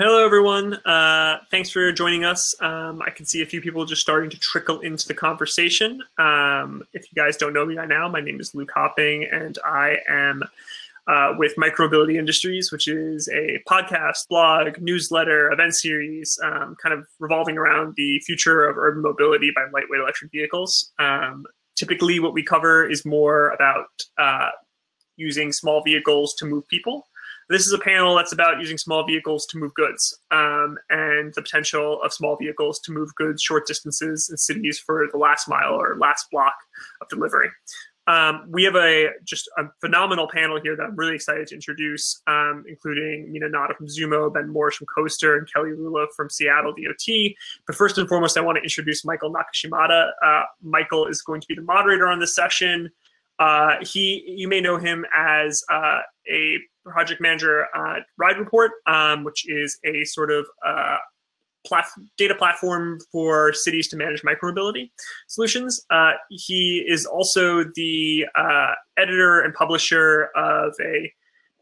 Hello, everyone. Thanks for joining us. I can see a few people just starting to trickle into the conversation. If you guys don't know me by now, my name is Luke Hopping, and I am with Micromobility Industries, which is a podcast, blog, newsletter, event series, kind of revolving around the future of urban mobility by lightweight electric vehicles. Typically, what we cover is more about using small vehicles to move people. This is a panel that's about using small vehicles to move goods and the potential of small vehicles to move goods short distances in cities for the last mile or last block of delivery. We have just a phenomenal panel here that I'm really excited to introduce, including Mina from Zoomo, Ben Morris from Coaster, and Kelly Rula from Seattle DOT. But first and foremost, I want to introduce Michal Nakashimada. Michal is going to be the moderator on this session. You may know him as a project manager at Ride Report, which is a sort of data platform for cities to manage micromobility solutions. He is also the editor and publisher of a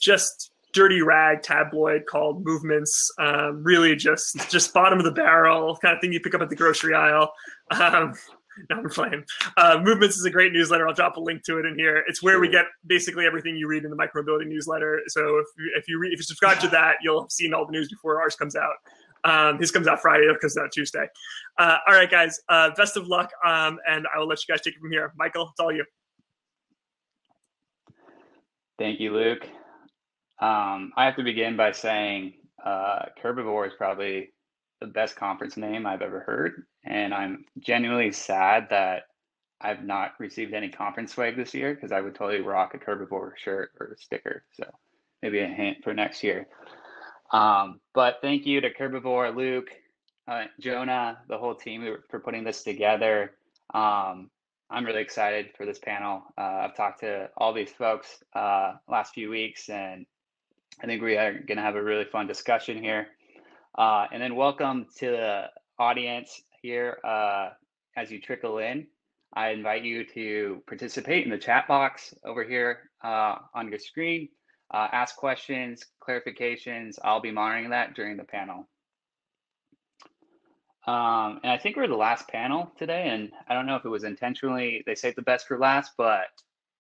just dirty rag tabloid called Movements. Really just bottom of the barrel kind of thing you pick up at the grocery aisle. No, I'm playing. Movements is a great newsletter. I'll drop a link to it in here. It's where we get basically everything you read in the micromobility newsletter. So if you subscribe to that, you'll have seen all the news before ours comes out. His comes out Friday. It comes out Tuesday. All right, guys. Best of luck, and I will let you guys take it from here. Michal, it's all you. Thank you, Luke. I have to begin by saying Herbivore is probably the best conference name I've ever heard. And I'm genuinely sad that I've not received any conference swag this year, because I would totally rock a Herbivore shirt or sticker. So maybe a hint for next year. But thank you to Herbivore, Luke, Jonah, the whole team for putting this together. I'm really excited for this panel. I've talked to all these folks last few weeks, and I think we are going to have a really fun discussion here. And then welcome to the audience here. As you trickle in, I invite you to participate in the chat box over here on your screen. Ask questions, clarifications. I'll be monitoring that during the panel. And I think we're the last panel today, and I don't know if it was intentionally, they saved the best for last, but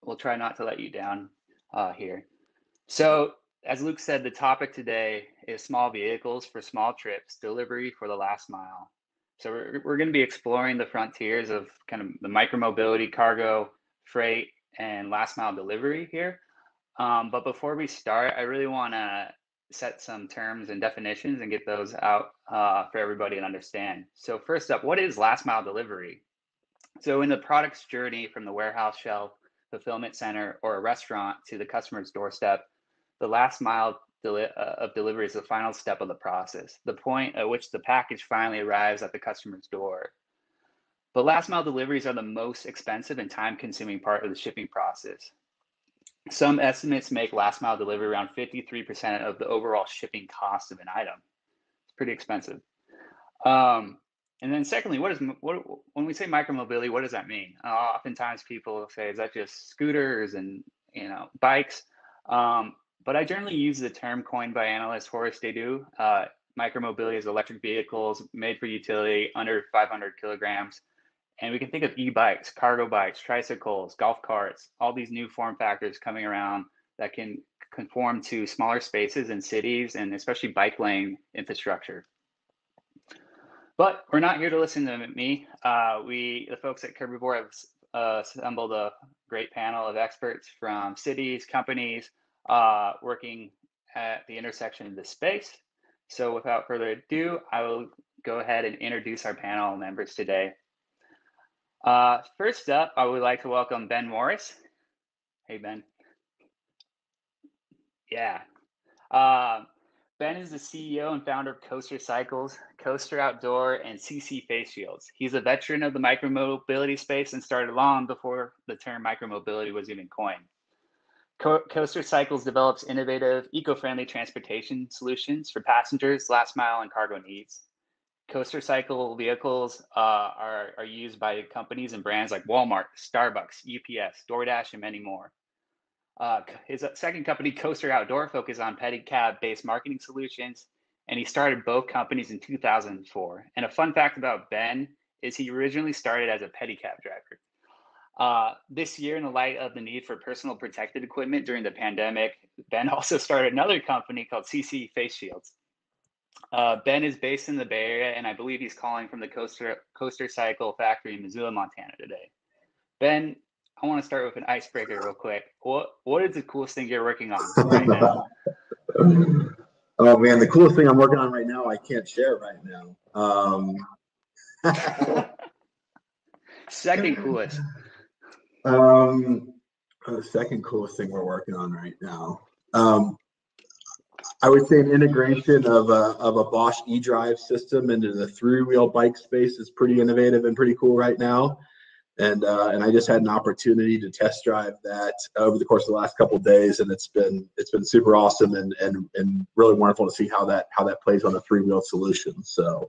we'll try not to let you down here. So as Luke said, the topic today is small vehicles for small trips, delivery for the last mile. So we're going to be exploring the frontiers of kind of the micromobility, cargo, freight, and last mile delivery here. But before we start, I really want to set some terms and definitions and get those out for everybody to understand. So first up, what is last mile delivery? So in the product's journey from the warehouse shelf, fulfillment center, or a restaurant to the customer's doorstep, the last mile of delivery is the final step of the process, the point at which the package finally arrives at the customer's door. But last mile deliveries are the most expensive and time-consuming part of the shipping process. Some estimates make last mile delivery around 53% of the overall shipping cost of an item. It's pretty expensive. And then secondly, when we say micromobility, what does that mean? Oftentimes people say, is that just scooters and bikes? But I generally use the term coined by analyst Horace Dedu. Micromobility is electric vehicles made for utility under 500 kilograms. And we can think of e-bikes, cargo bikes, tricycles, golf carts, all these new form factors coming around that can conform to smaller spaces in cities and especially bike lane infrastructure. But we're not here to listen to me. The folks at Herbivore have assembled a great panel of experts from cities, companies, working at the intersection of this space. So without further ado, I will go ahead and introduce our panel members today. First up, I would like to welcome Ben Morris. Hey, Ben. Yeah. Ben is the CEO and founder of Coaster Cycles, Coaster Outdoor, and CC Face Shields. He's a veteran of the micromobility space and started long before the term micromobility was even coined. Coaster Cycles develops innovative, eco-friendly transportation solutions for passengers, last mile, and cargo needs. Coaster Cycle vehicles are used by companies and brands like Walmart, Starbucks, UPS, DoorDash, and many more. His second company, Coaster Outdoor, focuses on pedicab-based marketing solutions and he started both companies in 2004. And a fun fact about Ben is he originally started as a pedicab driver. This year, in the light of the need for personal protective equipment during the pandemic, Ben also started another company called CC Face Shields. Ben is based in the Bay Area, and I believe he's calling from the Coaster Cycle factory in Missoula, Montana today. Ben, I want to start with an icebreaker real quick. What is the coolest thing you're working on right now? Oh man, the coolest thing I'm working on right now, I can't share right now. Second coolest. The second coolest thing we're working on right now. I would say an integration of a Bosch eDrive system into the three-wheel bike space is pretty innovative and pretty cool right now. And I just had an opportunity to test drive that over the course of the last couple of days, and it's been super awesome and really wonderful to see how that plays on a three-wheel solution. So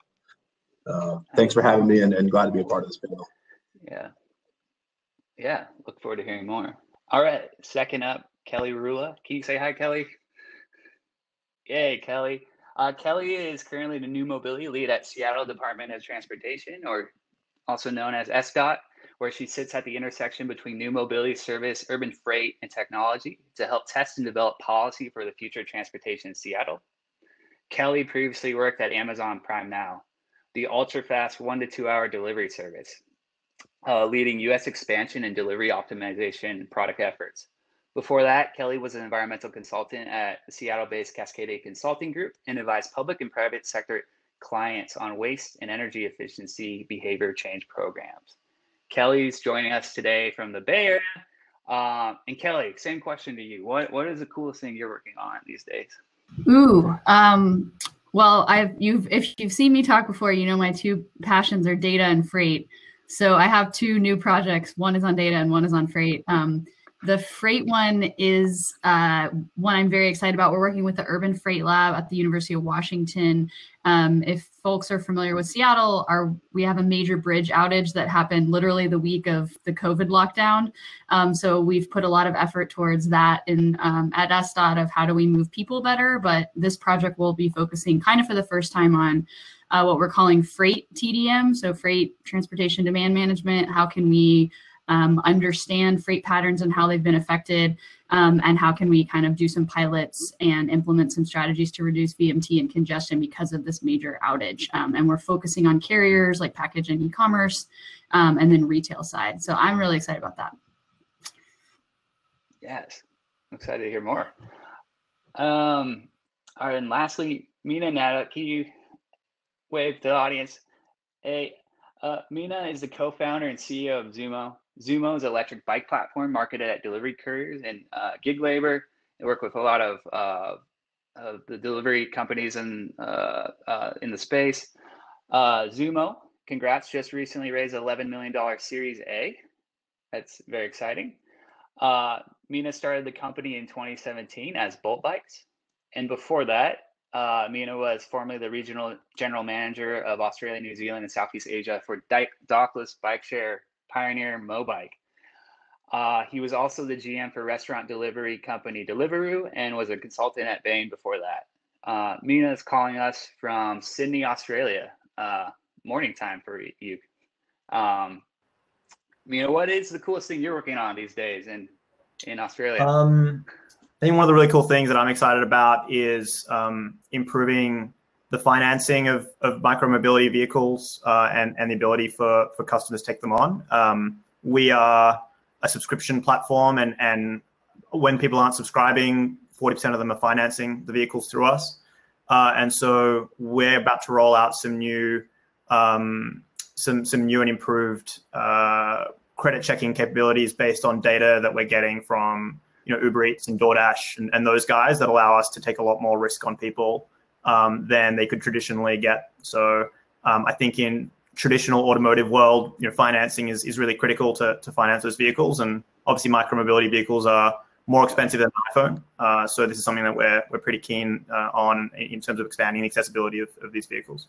thanks for having me, and glad to be a part of this panel. Yeah, look forward to hearing more. All right, second up, Kelly Rula. Can you say hi, Kelly? Yay, Kelly. Kelly is currently the new mobility lead at Seattle Department of Transportation, or also known as SDOT, where she sits at the intersection between new mobility service, urban freight, and technology to help test and develop policy for the future of transportation in Seattle. Kelly previously worked at Amazon Prime Now, the ultra-fast 1 to 2 hour delivery service, leading U.S. expansion and delivery optimization product efforts. Before that, Kelly was an environmental consultant at the Seattle-based Cascade Consulting Group and advised public and private sector clients on waste and energy efficiency behavior change programs. Kelly's joining us today from the Bay Area. And Kelly, same question to you. What is the coolest thing you're working on these days? Ooh, well, if you've seen me talk before, you know my two passions are data and freight. So I have two new projects. One is on data and one is on freight. The freight one is one I'm very excited about. We're working with the Urban Freight Lab at the University of Washington. If folks are familiar with Seattle, we have a major bridge outage that happened literally the week of the COVID lockdown. So we've put a lot of effort towards that at SDOT of how do we move people better. But this project will be focusing kind of for the first time on what we're calling freight TDM, so freight transportation demand management. How can we understand freight patterns and how they've been affected, and how can we kind of do some pilots and implement some strategies to reduce VMT and congestion because of this major outage. And we're focusing on carriers like package and e-commerce, and then retail side. So I'm really excited about that. Yes, I'm excited to hear more. All right, and lastly, Mina and Nada, can you wave to the audience? Hey, Mina is the co-founder and CEO of Zoomo. Zoomo is an electric bike platform marketed at delivery couriers and gig labor. They work with a lot of the delivery companies in the space. Zoomo, congrats, just recently raised $11 million Series A. That's very exciting. Mina started the company in 2017 as Bolt Bikes. And before that, Mina was formerly the regional general manager of Australia, New Zealand, and Southeast Asia for dockless bike share pioneer Mobike. He was also the GM for restaurant delivery company Deliveroo and was a consultant at Bain before that. Mina is calling us from Sydney, Australia. Morning time for you. Mina, what is the coolest thing you're working on these days in Australia? I think one of the really cool things that I'm excited about is improving the financing of micromobility vehicles and the ability for customers to take them on. We are a subscription platform, and when people aren't subscribing, 40% of them are financing the vehicles through us. And so we're about to roll out some new and improved credit checking capabilities based on data that we're getting from Uber Eats and DoorDash and those guys that allow us to take a lot more risk on people than they could traditionally get. So I think in traditional automotive world, financing is really critical to finance those vehicles. And obviously micromobility vehicles are more expensive than an iPhone. So this is something that we're pretty keen on in terms of expanding the accessibility of these vehicles.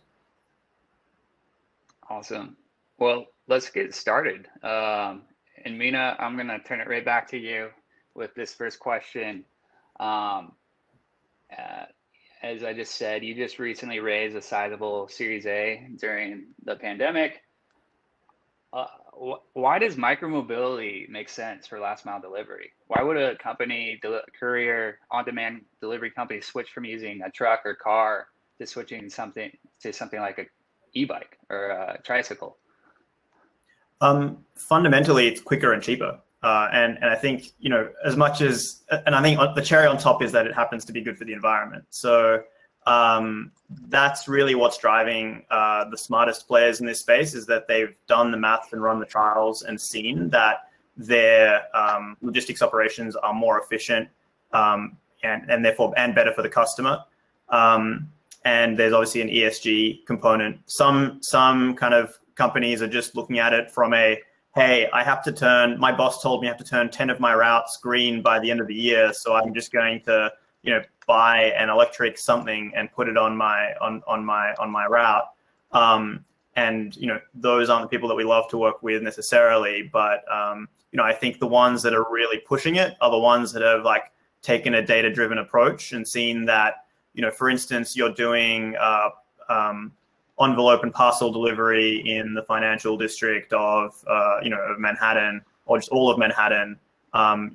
Awesome. Well, let's get started. And Mina, I'm going to turn it right back to you with this first question. as I just said, you just recently raised a sizable Series A during the pandemic. Why does micromobility make sense for last mile delivery? Why would a company, courier, on-demand delivery company, switch from using a truck or car to switching something like a e-bike or a tricycle? Fundamentally, it's quicker and cheaper. And I think, you know, as much as, and I think the cherry on top is that it happens to be good for the environment. So that's really what's driving the smartest players in this space, is that they've done the math and run the trials and seen that their logistics operations are more efficient and therefore better for the customer. And there's obviously an ESG component. Some kind of companies are just looking at it from a, hey, my boss told me I have to turn 10 of my routes green by the end of the year, so I'm just going to, you know, buy an electric something and put it on my route. And you know, those aren't the people that we love to work with necessarily, but you know, I think the ones that are really pushing it are the ones that have like taken a data-driven approach and seen that, you know, for instance, you're doing envelope and parcel delivery in the financial district of you know, of Manhattan, or just all of Manhattan.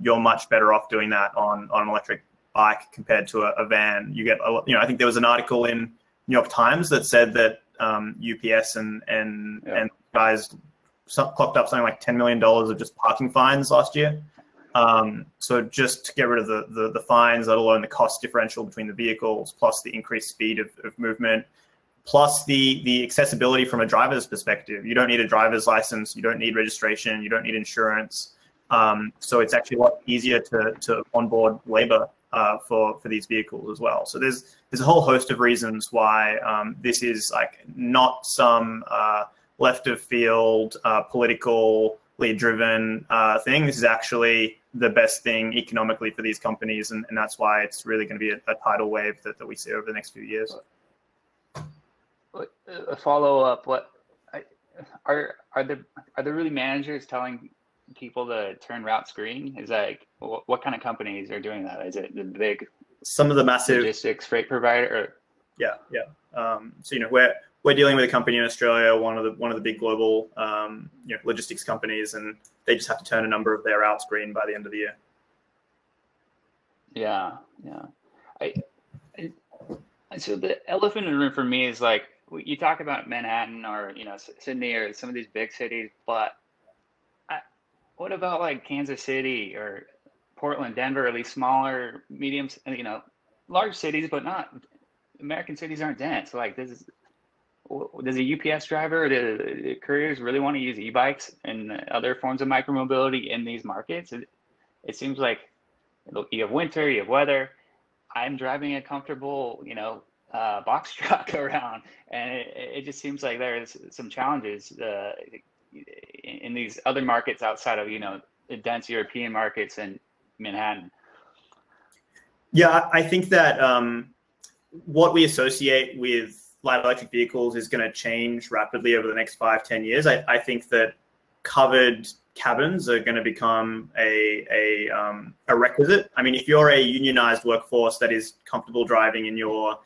You're much better off doing that on an electric bike compared to a van. You get, you know, I think there was an article in New York Times that said that UPS and guys clocked up something like $10 million of just parking fines last year. So just to get rid of the fines, let alone the cost differential between the vehicles, plus the increased speed of movement, plus the accessibility from a driver's perspective. You don't need a driver's license, you don't need registration, you don't need insurance. So it's actually a lot easier to onboard labor for these vehicles as well. So there's a whole host of reasons why this is like not some left of field politically driven thing. This is actually the best thing economically for these companies, and that's why it's really going to be a tidal wave that we see over the next few years. A follow up: what are there really managers telling people to turn routes green? Is like, what kind of companies are doing that? Is it the big, some of the massive logistics freight provider? Or? Yeah. So you know, we're dealing with a company in Australia, one of the big global you know, logistics companies, and they just have to turn a number of their routes green by the end of the year. Yeah. So the elephant in the room for me is like, you talk about Manhattan or, you know, Sydney or some of these big cities, but what about like Kansas City or Portland, Denver, or these smaller, medium, you know, large cities, but not American cities aren't dense. Like does a UPS driver or the couriers really want to use e-bikes and other forms of micromobility in these markets? It seems like you have winter, you have weather. I'm driving a comfortable, you know, box truck around, and it just seems like there's some challenges in these other markets outside of, you know, the dense European markets and Manhattan. Yeah, I think that what we associate with light electric vehicles is going to change rapidly over the next 5-10 years. I think that covered cabins are going to become a requisite. I mean, if you're a unionized workforce that is comfortable driving in your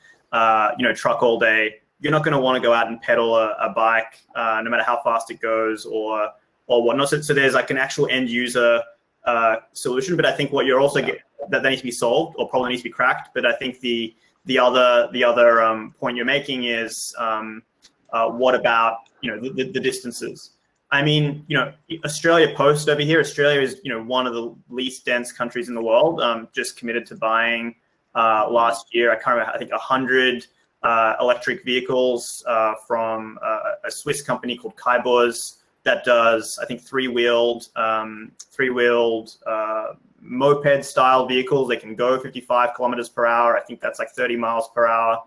you know, truck all day, you're not going to want to go out and pedal a bike no matter how fast it goes or whatnot. So there's like an actual end user solution. But I think what you're also getting, that needs to be solved or probably needs to be cracked. But I think the other point you're making is what about, you know, the distances? I mean, you know, Australia Post over here, Australia is, you know, one of the least dense countries in the world. Just committed to buying last year, I can't remember, I think 100 electric vehicles from a Swiss company called Couriers that does, I think, three-wheeled moped style vehicles. They can go 55 kilometers per hour. I think that's like 30 miles per hour.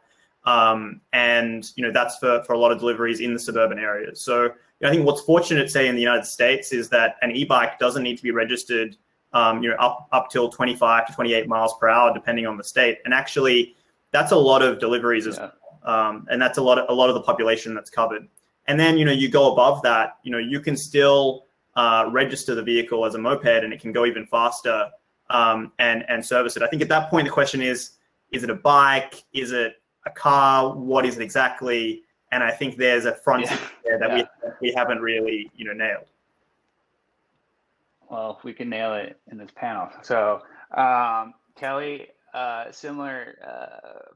And, you know, that's for a lot of deliveries in the suburban areas. So I think what's fortunate, say, in the United States is that an e-bike doesn't need to be registered, you know, up till 25 to 28 miles per hour, depending on the state. And actually, that's a lot of deliveries as well. And that's a lot of the population that's covered. And then, you know, you go above that, you know, you can still register the vehicle as a moped, and it can go even faster and service it. I think at that point, the question is Is it a bike? Is it a car? What is it exactly? And I think there's a frontier there that we haven't really, nailed. Well, we can nail it in this panel. So, Kelly, similar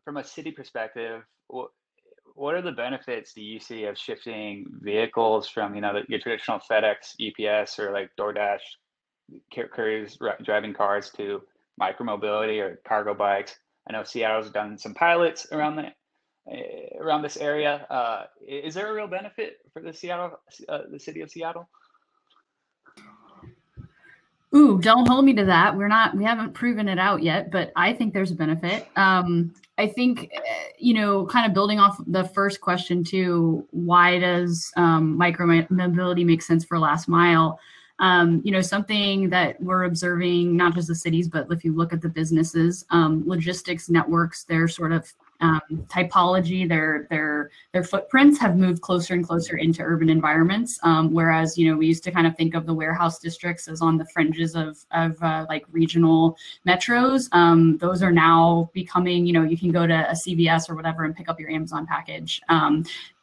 from a city perspective, what are the benefits do you see of shifting vehicles from, your traditional FedEx, UPS, or like DoorDash, couriers driving cars to micromobility or cargo bikes? I know Seattle's done some pilots around this area. Is there a real benefit for the city of Seattle? Ooh, don't hold me to that. We haven't proven it out yet, but I think there's a benefit. I think, kind of building off the first question too, why does micromobility make sense for last mile? Something that we're observing, not just the cities, but if you look at the businesses, logistics networks, their sort of typology, their footprints have moved closer and closer into urban environments. Whereas, we used to kind of think of the warehouse districts as on the fringes of like regional metros. Those are now becoming, you can go to a CVS or whatever and pick up your Amazon package,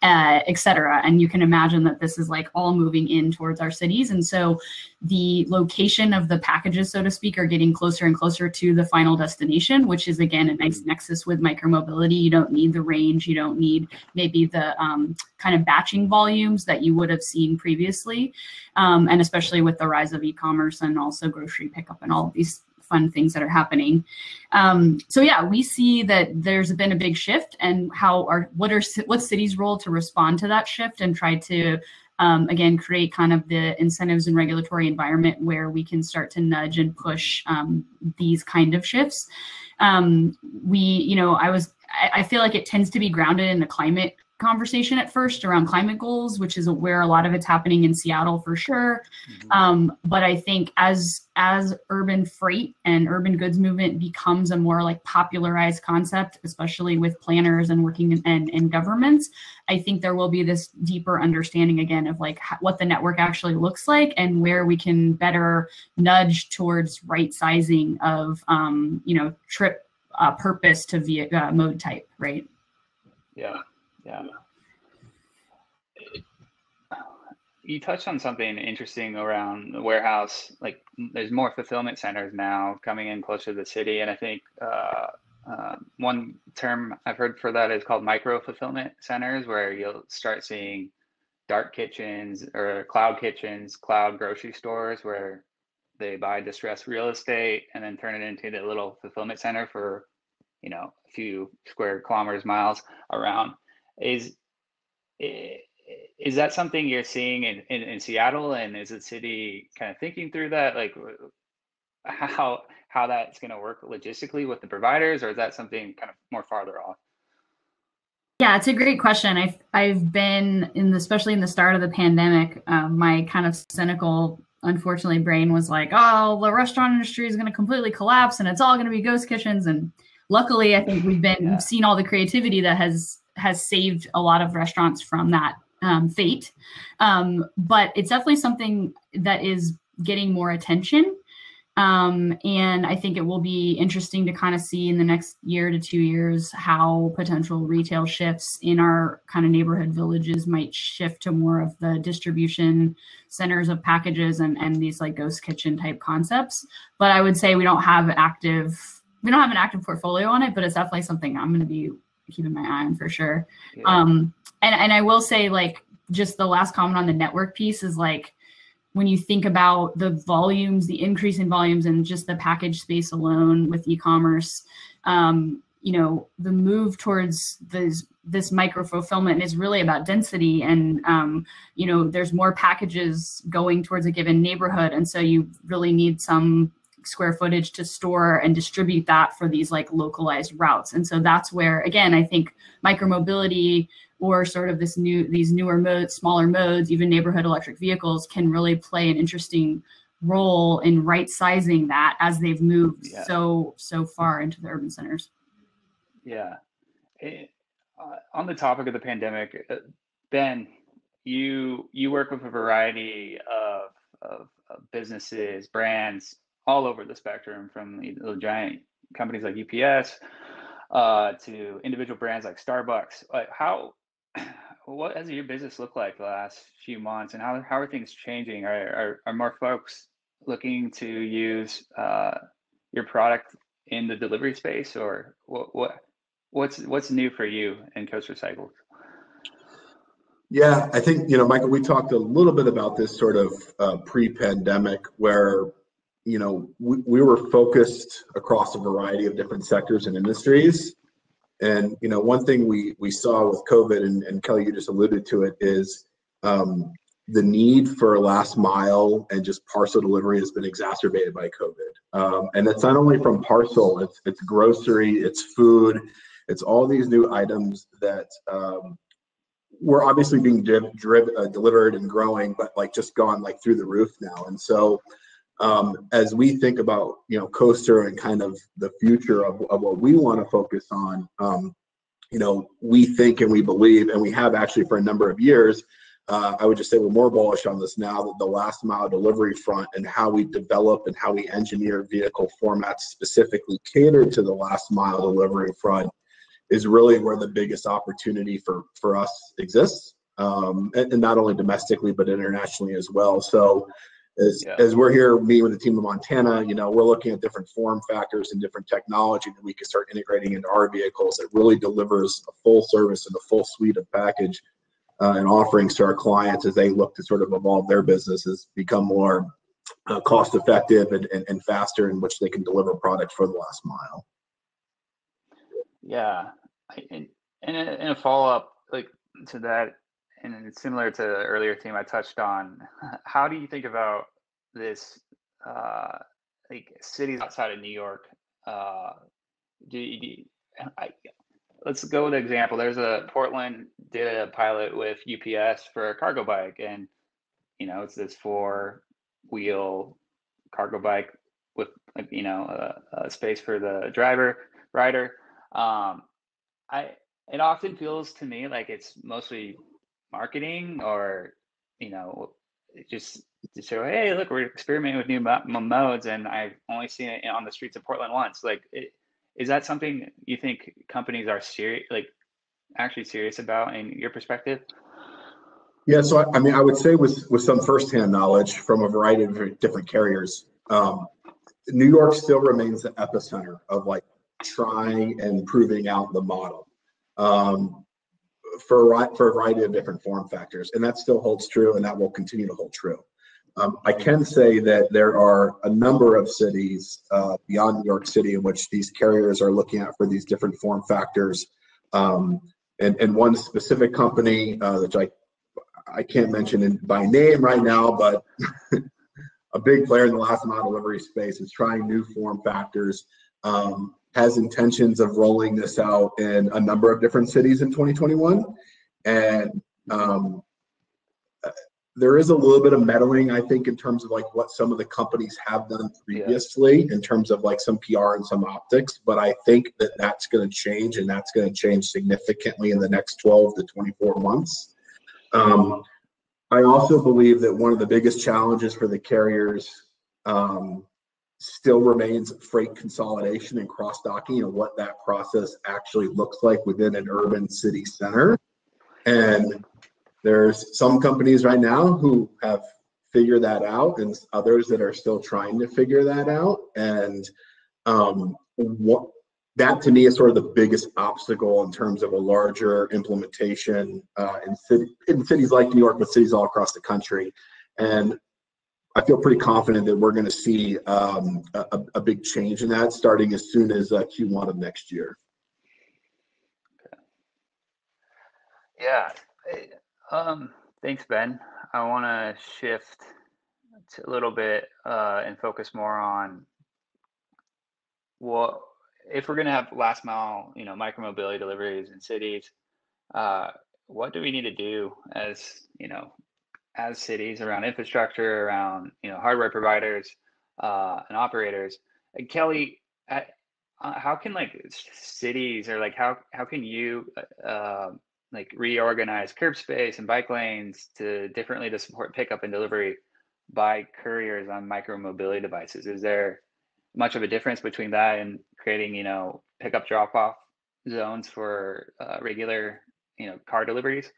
et cetera. And you can imagine that this is like all moving in towards our cities. And so the location of the packages, so to speak, are getting closer and closer to the final destination, which is, again, a nice nexus with micromobility. You don't need the range. You don't need maybe the kind of batching volumes that you would have seen previously. And especially with the rise of e-commerce and also grocery pickup and all of these fun things that are happening. So yeah, we see that there's been a big shift, and what's cities' role to respond to that shift and try to again, create kind of the incentives and regulatory environment where we can start to nudge and push these kind of shifts. I feel like it tends to be grounded in the climate conversation at first around climate goals, which is where a lot of it's happening in Seattle for sure. But I think as urban freight and urban goods movement becomes a more like popularized concept, especially with planners and working in governments, I think there will be this deeper understanding again of like what the network actually looks like and where we can better nudge towards right sizing of trip purpose to mode type, right? Yeah. You touched on something interesting around the warehouse. Like, there's more fulfillment centers now coming in closer to the city, and I think one term I've heard for that is called micro fulfillment centers, where you'll start seeing dark kitchens or cloud kitchens, cloud grocery stores, where they buy distressed real estate and then turn it into the little fulfillment center for a few square kilometers, miles around. Is that something you're seeing in Seattle, and is the city kind of thinking through that, like how that's going to work logistically with the providers, or is that something kind of more farther off? Yeah, it's a great question. I've been especially in the start of the pandemic, my kind of cynical, unfortunately, brain was like, oh, the restaurant industry is going to completely collapse and it's all going to be ghost kitchens. And luckily, I think we've seen all the creativity that has saved a lot of restaurants from that fate. But it's definitely something that is getting more attention. And I think it will be interesting to kind of see in the next year to 2 years how potential retail shifts in our kind of neighborhood villages might shift to more of the distribution centers of packages and these like ghost kitchen type concepts. But I would say we don't have an active portfolio on it, but it's definitely something I'm going to be keeping my eye on for sure. Yeah. And I will say, like, just the last comment on the network piece is like, when you think about the volumes, the increase in volumes and just the package space alone with e-commerce, the move towards this micro fulfillment is really about density. And, there's more packages going towards a given neighborhood. And so you really need some square footage to store and distribute that for these like localized routes. And so that's where, again, I think micromobility or sort of these newer modes, smaller modes, even neighborhood electric vehicles can really play an interesting role in right sizing that as they've moved so far into the urban centers. Yeah. On the topic of the pandemic, Ben, you work with a variety of businesses, brands all over the spectrum, from the giant companies like UPS, to individual brands like Starbucks. Like what has your business looked like the last few months, and how are things changing? Are more folks looking to use your product in the delivery space, or what's new for you in Coast Recycled? Yeah, I think, Michael, we talked a little bit about this sort of pre-pandemic where, we were focused across a variety of different sectors and industries. And, one thing we saw with COVID, and Kelly, you just alluded to it, is the need for last mile and just parcel delivery has been exacerbated by COVID. And it's not only from parcel, it's grocery, it's food, it's all these new items that we're obviously being delivered and growing, but like just gone like through the roof now. And so as we think about, Coaster and kind of the future of what we want to focus on, we think and we believe, and we have actually for a number of years, I would just say we're more bullish on this now, that the last mile delivery front and how we develop and how we engineer vehicle formats specifically catered to the last mile delivery front is really where the biggest opportunity for us exists, and not only domestically but internationally as well. So as we're here meeting with the team in Montana, we're looking at different form factors and different technology that we can start integrating into our vehicles that really delivers a full service and a full suite of package and offerings to our clients as they look to sort of evolve their businesses, become more cost effective and faster in which they can deliver products for the last mile. Yeah, and a follow up like to that, and it's similar to the earlier theme I touched on. How do you think about this, like cities outside of New York? Let's go with an example. There's Portland did a pilot with UPS for a cargo bike, and it's this 4-wheel cargo bike with a space for the rider. It often feels to me like it's mostly marketing, or just to show, hey, look, we're experimenting with new modes, and I've only seen it on the streets of Portland once. Like, is that something you think companies are actually serious about in your perspective? Yeah, so I mean, I would say with some firsthand knowledge from a variety of different carriers, New York still remains the epicenter of like trying and proving out the model for a variety of different form factors, and that still holds true, and that will continue to hold true. I can say that there are a number of cities beyond New York City in which these carriers are looking at for these different form factors, and one specific company which I can't mention by name right now, but a big player in the last mile delivery space is trying new form factors, has intentions of rolling this out in a number of different cities in 2021. And there is a little bit of meddling, I think, in terms of like what some of the companies have done previously in terms of like some PR and some optics. But I think that that's going to change, and that's going to change significantly in the next 12 to 24 months. I also believe that one of the biggest challenges for the carriers still remains freight consolidation and cross-docking, and what that process actually looks like within an urban city center. And there's some companies right now who have figured that out, and others that are still trying to figure that out. And that to me is sort of the biggest obstacle in terms of a larger implementation in cities like New York, but cities all across the country. And I feel pretty confident that we're going to see a big change in that starting as soon as Q1 of next year. Yeah. Thanks, Ben. I want to shift a little bit and focus more on what if we're going to have last mile, micromobility deliveries in cities. What do we need to do as cities around infrastructure, around hardware providers and operators? And Kelly, how can cities, or how can you reorganize curb space and bike lanes differently to support pickup and delivery by couriers on micromobility devices? Is there much of a difference between that and creating pickup drop off zones for regular, car deliveries?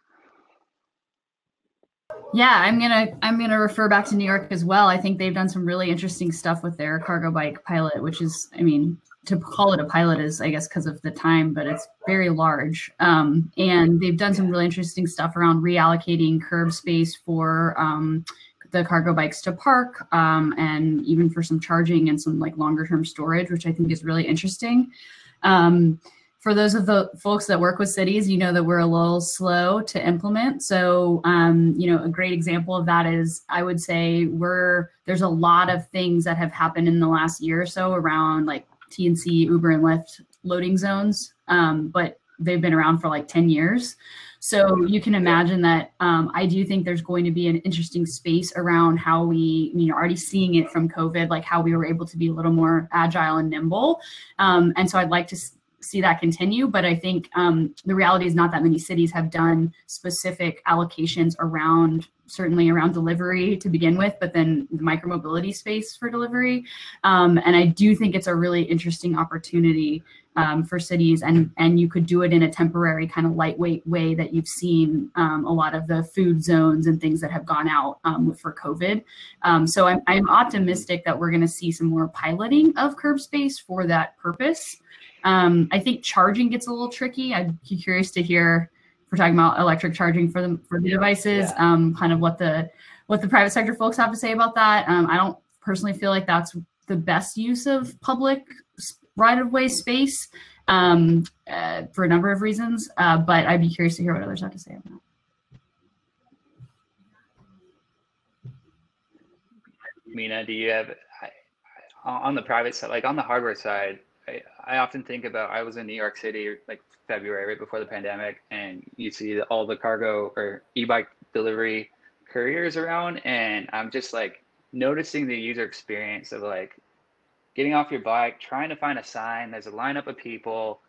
Yeah, I'm gonna refer back to New York as well. I think they've done some really interesting stuff with their cargo bike pilot, which is, I mean, to call it a pilot is, I guess, because of the time, but it's very large. And they've done some really interesting stuff around reallocating curb space for the cargo bikes to park, and even for some charging and some like longer term storage, which I think is really interesting. For those of the folks that work with cities, you know that we're a little slow to implement. So, a great example of that is, I would say there's a lot of things that have happened in the last year or so around like TNC, Uber, and Lyft loading zones, but they've been around for like 10 years. So you can imagine that I do think there's going to be an interesting space around how we, already seeing it from COVID, like how we were able to be a little more agile and nimble. And so I'd like to see that continue. But I think the reality is not that many cities have done specific allocations certainly around delivery to begin with, but then the micromobility space for delivery. And I do think it's a really interesting opportunity for cities, and you could do it in a temporary kind of lightweight way that you've seen a lot of the food zones and things that have gone out for COVID. So I'm optimistic that we're going to see some more piloting of curb space for that purpose. I think charging gets a little tricky. I'd be curious to hear, if we're talking about electric charging for the devices, kind of what the private sector folks have to say about that. I don't personally feel like that's the best use of public right-of-way space for a number of reasons, but I'd be curious to hear what others have to say about that. Mina, do you have, on the private side, like on the hardware side, I often think about, I was in New York City like February, right before the pandemic, and you see all the cargo or e-bike delivery couriers around, and I'm just like noticing the user experience of like getting off your bike, trying to find a sign. There's a lineup of people.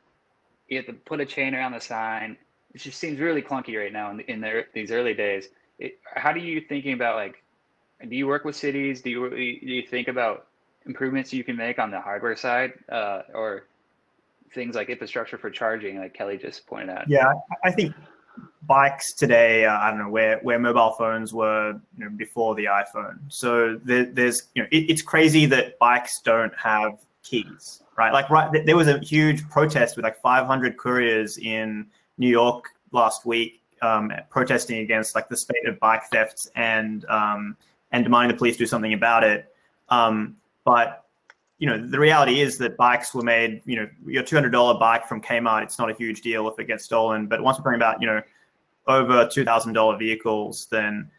You have to put a chain around the sign. It just seems really clunky right now in these early days. How do you thinking about, like, do you work with cities? Do you think about improvements you can make on the hardware side, or things like infrastructure for charging, like Kelly just pointed out? Yeah, I think bikes today, I don't know, where mobile phones were before the iPhone. So there's it's crazy that bikes don't have keys, right? Like there was a huge protest with like 500 couriers in New York last week, protesting against like the state of bike thefts and demanding the police do something about it. But the reality is that bikes were made, your $200 bike from Kmart, it's not a huge deal if it gets stolen. But once we're talking about, over $2,000 vehicles, then,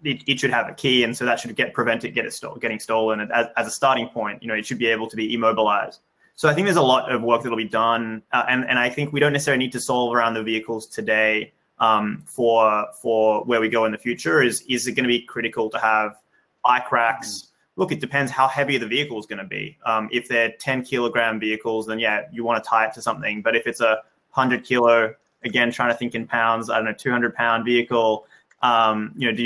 it should have a key. And so that should prevent it getting stolen. And as a starting point, it should be able to be immobilized. So I think there's a lot of work that'll be done. And I think we don't necessarily need to solve around the vehicles today for where we go in the future. Is it going to be critical to have bike racks? Look, it depends how heavy the vehicle is going to be. If they're 10-kilogram vehicles, then yeah, you want to tie it to something. But if it's a 100-kilo, again, trying to think in pounds, I don't know, 200-pound vehicle, do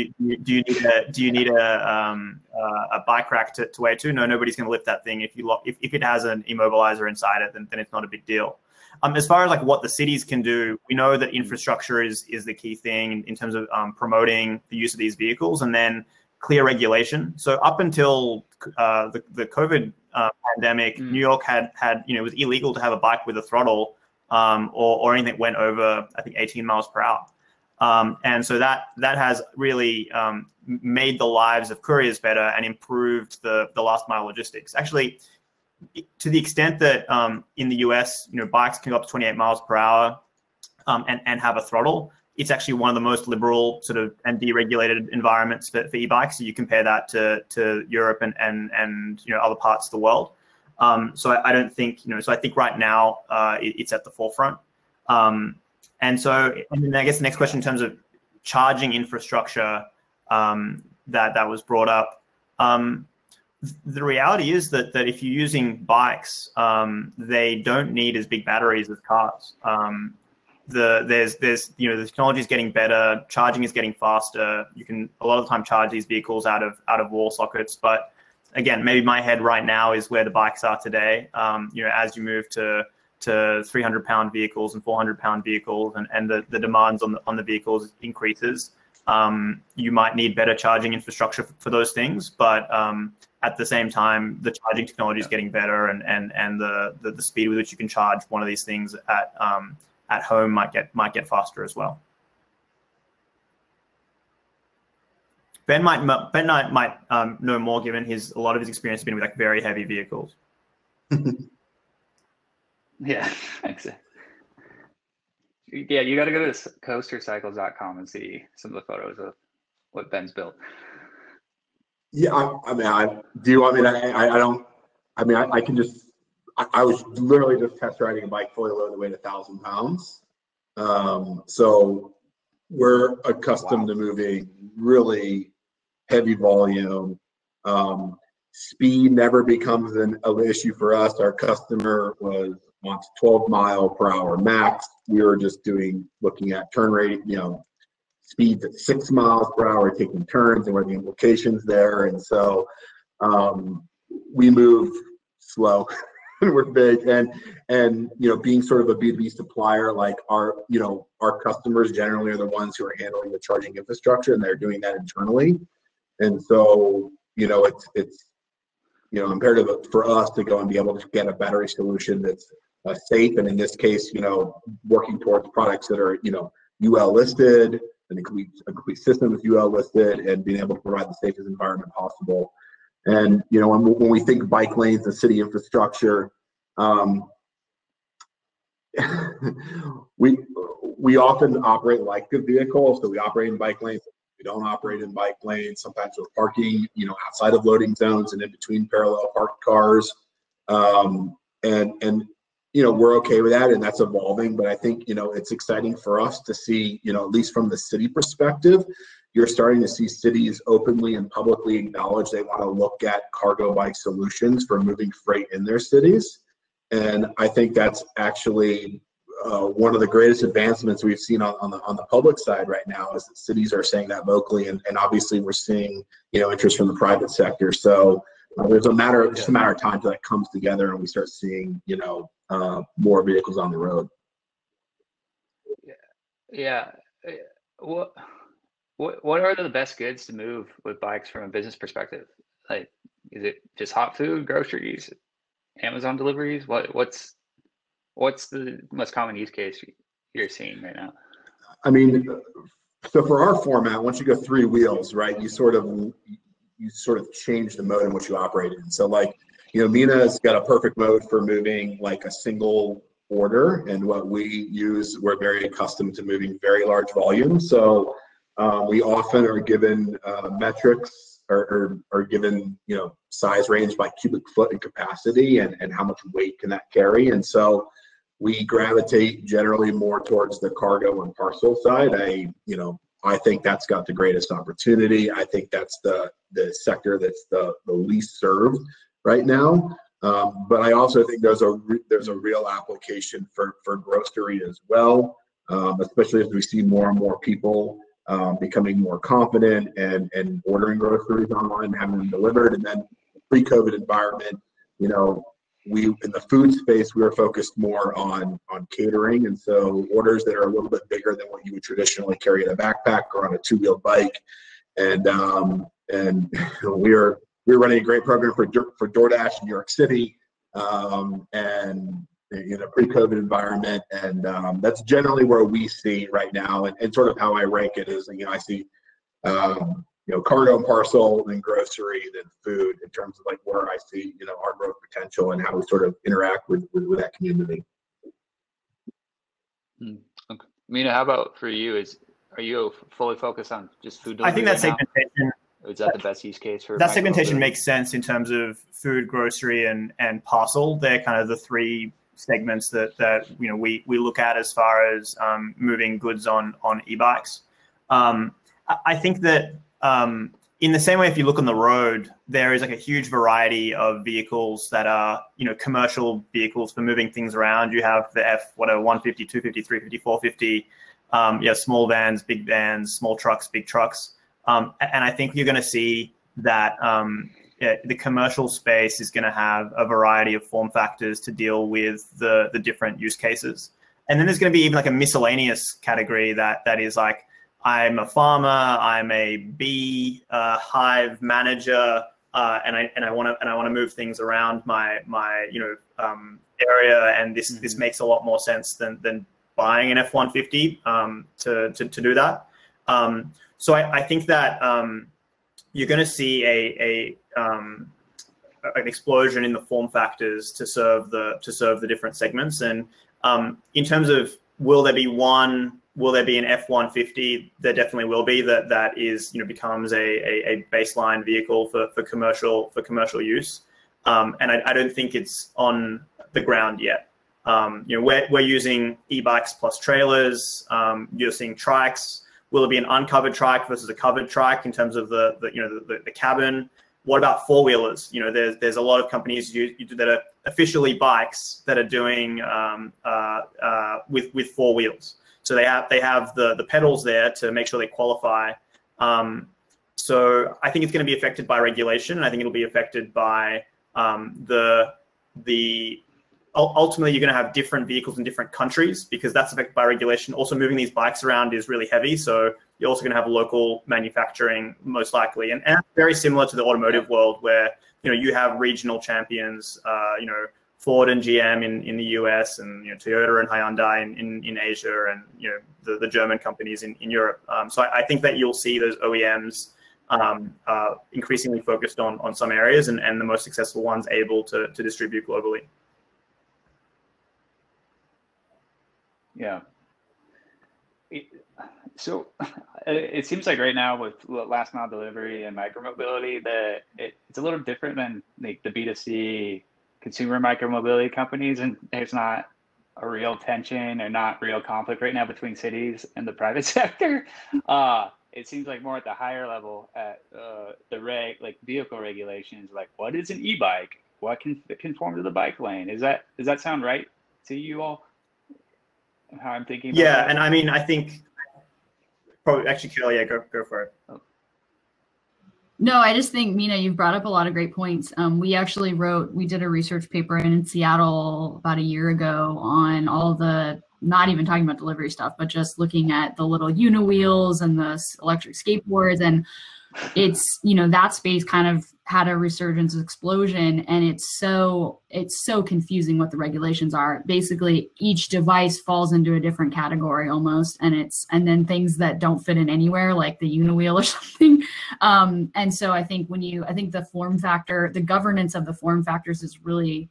you need a bike rack to weigh to? No, nobody's going to lift that thing. If it has an immobilizer inside it, then it's not a big deal. As far as like what the cities can do, we know that infrastructure is the key thing in terms of promoting the use of these vehicles, and then clear regulation. So up until the COVID pandemic, New York had it was illegal to have a bike with a throttle or anything that went over, I think, 18 miles per hour. And so that has really made the lives of couriers better and improved the last mile logistics. Actually, to the extent that in the US, bikes can go up to 28 miles per hour and have a throttle. It's actually one of the most liberal sort of and deregulated environments for e-bikes. So you compare that to Europe and other parts of the world. So I don't think, so I think right now it's at the forefront. And then I guess the next question in terms of charging infrastructure that was brought up. The reality is that if you're using bikes, they don't need as big batteries as cars. The technology is getting better, charging is getting faster. You can a lot of the time charge these vehicles out of wall sockets. But again, maybe my head right now is where the bikes are today. As you move to to 300-pound vehicles and 400-pound vehicles, and the demands on the vehicles increases. You might need better charging infrastructure for those things, but at the same time, the charging technology is getting better, and the speed with which you can charge one of these things at home might get faster as well. Ben might know more, given a lot of his experience has been with like very heavy vehicles. Yeah, thanks. Yeah, you got to go to coastercycles.com and see some of the photos of what Ben's built. Yeah, do you want me to? I don't. I mean, I can just. I was literally just test riding a bike fully loaded, weighed 1,000 pounds. So we're accustomed to moving really heavy volume. Speed never becomes an issue for us. Our customer wants 12-mile-per-hour max. We were just looking at turn rate, speeds at 6 miles per hour, taking turns, and what are the implications there. And so we move slow and we're big, and being sort of a B2B supplier, like our customers generally are the ones who are handling the charging infrastructure, and they're doing that internally. And so it's imperative for us to go and be able to get a battery solution that's safe, and in this case, working towards products that are UL listed, a complete system is UL listed, and being able to provide the safest environment possible. And when we think bike lanes and city infrastructure, we often operate like the vehicle. So we operate in bike lanes. We don't operate in bike lanes. Sometimes we're parking, outside of loading zones and in between parallel parked cars. And we're okay with that, and that's evolving. But I think, it's exciting for us to see, at least from the city perspective, you're starting to see cities openly and publicly acknowledge they want to look at cargo bike solutions for moving freight in their cities. And I think that's actually one of the greatest advancements we've seen on the public side right now, is that cities are saying that vocally, and obviously we're seeing interest from the private sector. So there's just a matter of time until that comes together and we start seeing more vehicles on the road. Yeah. What are the best goods to move with bikes from a business perspective? Like, is it just hot food, groceries, Amazon deliveries? What's the most common use case you're seeing right now? I mean, so for our format, once you go 3 wheels, right, you sort of change the mode in which you operate in. So like, Mina's got a perfect mode for moving like a single order, and what we use, we're very accustomed to moving very large volumes. So we often are given metrics or are given, size range by cubic foot and capacity, and how much weight can that carry. And so we gravitate generally more towards the cargo and parcel side. I think that's got the greatest opportunity. I think that's the sector that's the least served right now. But I also think there's a real application for grocery as well, especially as we see more and more people becoming more confident and ordering groceries online, having them delivered. And then pre-COVID environment, we in the food space, we were focused more on catering, and so orders that are a little bit bigger than what you would traditionally carry in a backpack or on a 2-wheeled bike. And we're running a great program for DoorDash in New York City, and in a pre-COVID environment, and that's generally where we see right now, and sort of how I rank it is, I see cargo and parcel, then grocery, then food, in terms of like where I see our growth potential and how we sort of interact with that community. Okay. Mina, how about for you? Are you fully focused on just food delivery? I think that segmentation. Is that the best use case for that segmentation makes sense in terms of food, grocery, and parcel. They're kind of the 3 segments that we look at as far as moving goods on e-bikes. I think that in the same way, if you look on the road, there is like a huge variety of vehicles that are commercial vehicles for moving things around. You have the 150, 250, 350, 450, small vans, big vans, small trucks, big trucks. And I think you're going to see that the commercial space is going to have a variety of form factors to deal with the different use cases. And then there's going to be even like a miscellaneous category that is like, I'm a farmer, I'm a bee hive manager, and I want to move things around my area, and this makes a lot more sense than buying an F-150 to do that. So I think that you're going to see an explosion in the form factors to serve the different segments. And in terms of will there be an F-150? There definitely will be. That is becomes a baseline vehicle for commercial use. And I don't think it's on the ground yet. We're using e-bikes plus trailers. You're seeing trikes. Will it be an uncovered trike versus a covered trike in terms of the cabin? What about four-wheelers? There's a lot of companies that are officially bikes that are doing with four wheels. So they have the pedals there to make sure they qualify. So I think it's going to be affected by regulation, and I think it'll be affected by ultimately you're going to have different vehicles in different countries because that's affected by regulation. Also, moving these bikes around is really heavy, so you're also going to have local manufacturing most likely, and that's very similar to the automotive world where you have regional champions, Ford and GM in the US, and Toyota and Hyundai in Asia, and the German companies in Europe. So I think that you'll see those OEMs increasingly focused on some areas, and the most successful ones able to distribute globally. Yeah. So it seems like right now with last mile delivery and micromobility that it's a little different than the B2C consumer micromobility companies, and there's not a real tension or not real conflict right now between cities and the private sector. It seems like more at the higher level at the vehicle regulations, like what is an e-bike? What can conform to the bike lane? Does that sound right to you all? How I'm thinking about that? And I mean, I think probably actually, Kelly, yeah, go for it. Oh. No, I just think, Mina, you've brought up a lot of great points. We did a research paper in Seattle about a year ago on all the, not even talking about delivery stuff, but just looking at the little Uni-wheels and the electric skateboards. And it's, that space kind of had a resurgence explosion, and it's so confusing what the regulations are. Basically, each device falls into a different category almost, and then things that don't fit in anywhere, like the Uni-wheel or something. And so I think the form factor, the governance of the form factors is really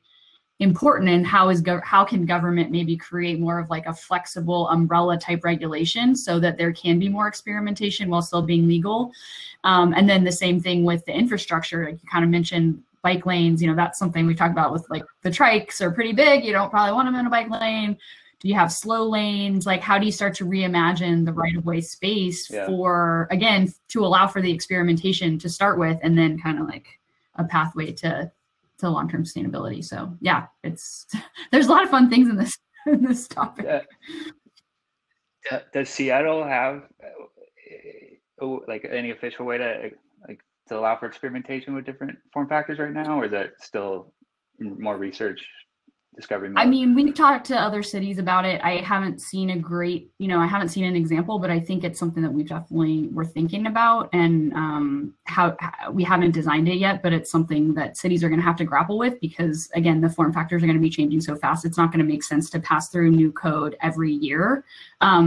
important, and how can government maybe create more of like a flexible umbrella type regulation so that there can be more experimentation while still being legal. And then the same thing with the infrastructure, like you kind of mentioned bike lanes, that's something we talked about with like the trikes are pretty big. You don't probably want them in a bike lane. Do you have slow lanes? Like, how do you start to reimagine the right-of-way space for, again, to allow for the experimentation to start with, and then kind of like a pathway to long-term sustainability. So yeah, there's a lot of fun things in this topic. Does Seattle have like any official way to allow for experimentation with different form factors right now, or is that still more research discovery mode? I mean, we've talked to other cities about it. I haven't seen I haven't seen an example, but I think it's something that we're thinking about, and how we haven't designed it yet, but it's something that cities are going to have to grapple with, because again, the form factors are going to be changing so fast. It's not going to make sense to pass through new code every year.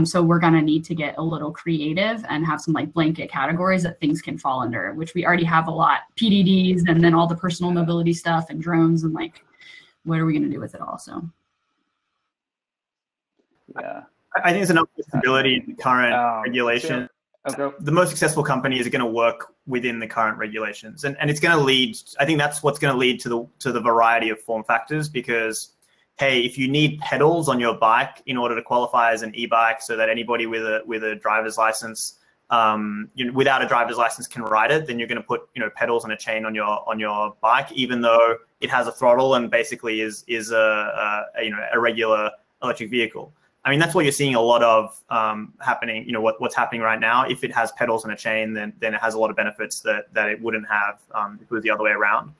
So we're going to need to get a little creative and have some like blanket categories that things can fall under, which we already have a lot. PDDs, and then all the personal mobility stuff, and drones, and like, what are we going to do with it all? So, yeah, I think there's enough flexibility in the current regulation. The most successful companies are going to work within the current regulations, and it's going to lead. I think that's what's going to lead to the variety of form factors. Because, hey, if you need pedals on your bike in order to qualify as an e-bike, so that anybody with a driver's license, without a driver's license can ride it, then you're going to put pedals and a chain on your bike, even though it has a throttle and basically is a regular electric vehicle. I mean, that's what you're seeing a lot of happening. You know, what's happening right now. If it has pedals and a chain, then it has a lot of benefits that it wouldn't have if it was the other way around.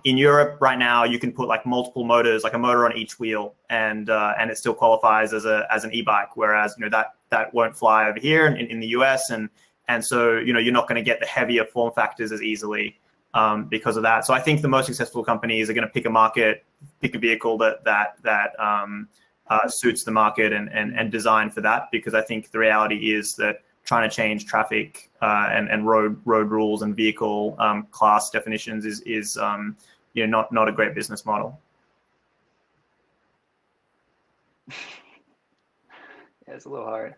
In Europe right now, you can put like multiple motors, like a motor on each wheel, and it still qualifies as an e-bike. Whereas, you know, that won't fly over here in the US, and so, you know, you're not going to get the heavier form factors as easily because of that. So I think the most successful companies are going to pick a vehicle that suits the market and design for that, because I think the reality is that trying to change traffic and road rules and vehicle class definitions is you know, not a great business model. Yeah, it's a little hard.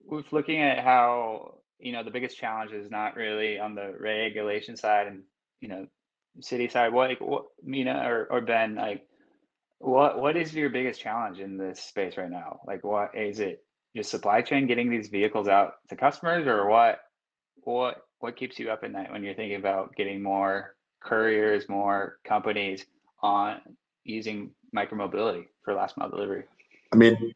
With looking at how, you know, the biggest challenge is not really on the regulation side and, you know, city side. What Mina or Ben, like, what is your biggest challenge in this space right now? Like, what is it? Just supply chain, getting these vehicles out to customers, or what keeps you up at night when you're thinking about getting more couriers, more companies on using micromobility for last mile delivery? I mean,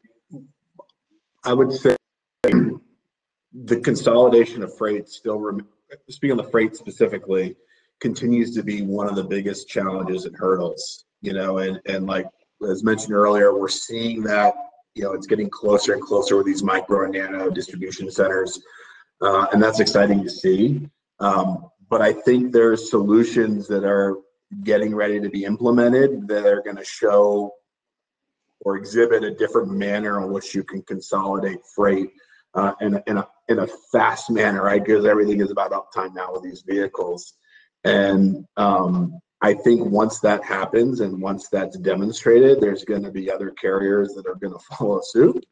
I would say the consolidation of freight still, speaking on the freight specifically, continues to be one of the biggest challenges and hurdles, you know, and like as mentioned earlier, we're seeing that, you know, it's getting closer and closer with these micro and nano distribution centers, and that's exciting to see. But I think there's solutions that are getting ready to be implemented that are going to show or exhibit a different manner in which you can consolidate freight in a fast manner, right? Because everything is about uptime now with these vehicles. And I think once that happens and once that's demonstrated, there's going to be other carriers that are going to follow suit.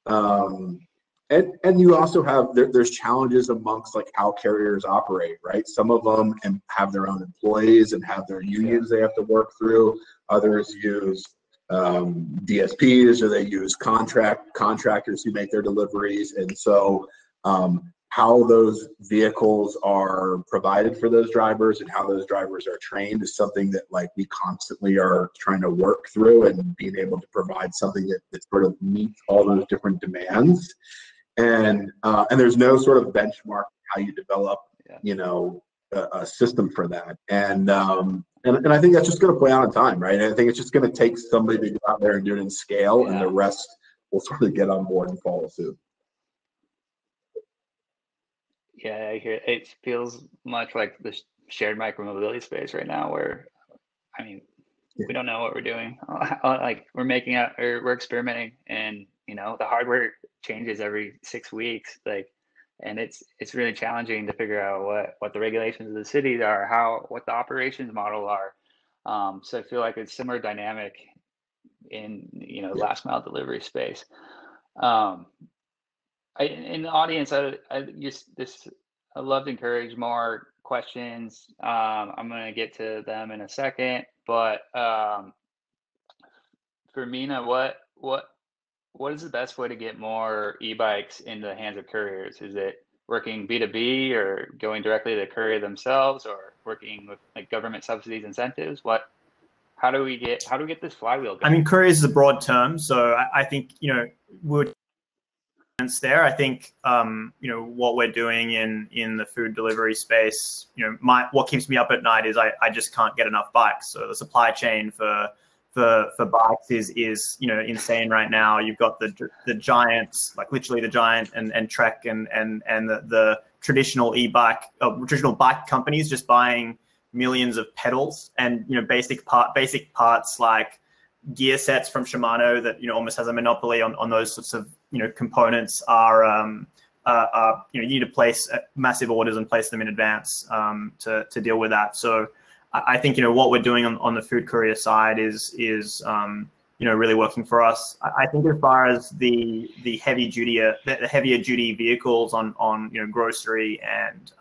And you also have, there's challenges amongst like how carriers operate, right? Some of them have their own employees and have their unions they have to work through. Others use DSPs, or they use contractors who make their deliveries. And so how those vehicles are provided for those drivers and how those drivers are trained is something that like we constantly are trying to work through, and being able to provide something that sort of meets all those different demands. And there's no sort of benchmark how you develop, you know, a system for that. And I think that's just going to play out in time, right? And I think it's just going to take somebody to go out there and do it in scale, and the rest will sort of get on board and follow suit. Yeah, I hear it. Feels much like the shared micromobility space right now, where, I mean, we don't know what we're doing. Like we're experimenting, and you know, the hardware changes every 6 weeks. Like, and it's really challenging to figure out what the regulations of the cities are, what the operations model are. So I feel like it's similar dynamic in, you know, last mile delivery space. In the audience, I'd love to encourage more questions. I'm going to get to them in a second, but for Mina, what is the best way to get more e-bikes into the hands of couriers? Is it working B2B, or going directly to the courier themselves, or working with like government subsidies, incentives? How do we get this flywheel going? I mean, couriers is a broad term, so I think, you know, there. I think you know, what we're doing in the food delivery space, you know, what keeps me up at night is I just can't get enough bikes. So the supply chain for bikes is you know, insane right now. You've got the giants, like literally the giant and Trek and the traditional traditional bike companies just buying millions of pedals and, you know, basic parts like gear sets from Shimano that, you know, almost has a monopoly on those sorts of, you know, components are you know, you need to place massive orders and place them in advance to deal with that. So I think, you know, what we're doing on the food courier side is you know, really working for us. I think as far as the heavier duty vehicles on you know, grocery and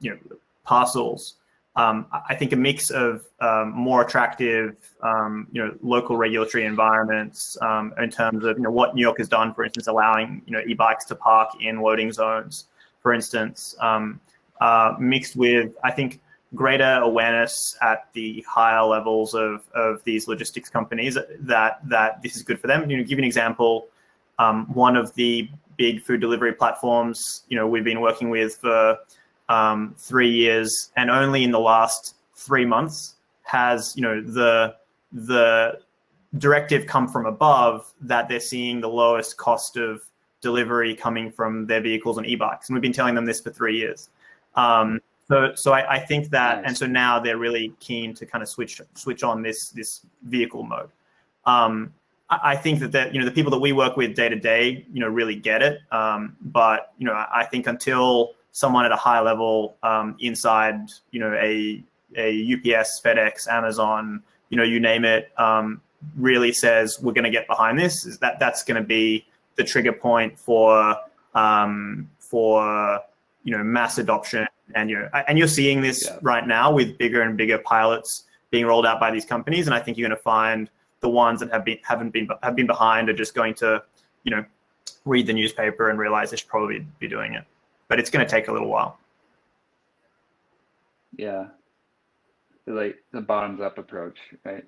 you know, parcels, I think a mix of more attractive, you know, local regulatory environments in terms of, you know, what New York has done, for instance, allowing, you know, e-bikes to park in loading zones, for instance, mixed with, I think, greater awareness at the higher levels of these logistics companies that this is good for them. You know, give you an example. One of the big food delivery platforms, you know, we've been working with for 3 years, and only in the last 3 months has, you know, the directive come from above that they're seeing the lowest cost of delivery coming from their vehicles and e-bikes, and we've been telling them this for 3 years. So I think that, nice. And so now they're really keen to kind of switch on this vehicle mode. I think that, you know, the people that we work with day to day, you know, really get it. But, you know, I think until someone at a high level inside, you know, a UPS, FedEx, Amazon, you know, you name it, really says we're going to get behind this, that's going to be the trigger point for you know, mass adoption. And you're seeing this right now with bigger and bigger pilots being rolled out by these companies, and I think you're going to find the ones that have been behind are just going to, you know, read the newspaper and realize they should probably be doing it, but it's going to take a little while. Yeah, like the bottoms up approach, right?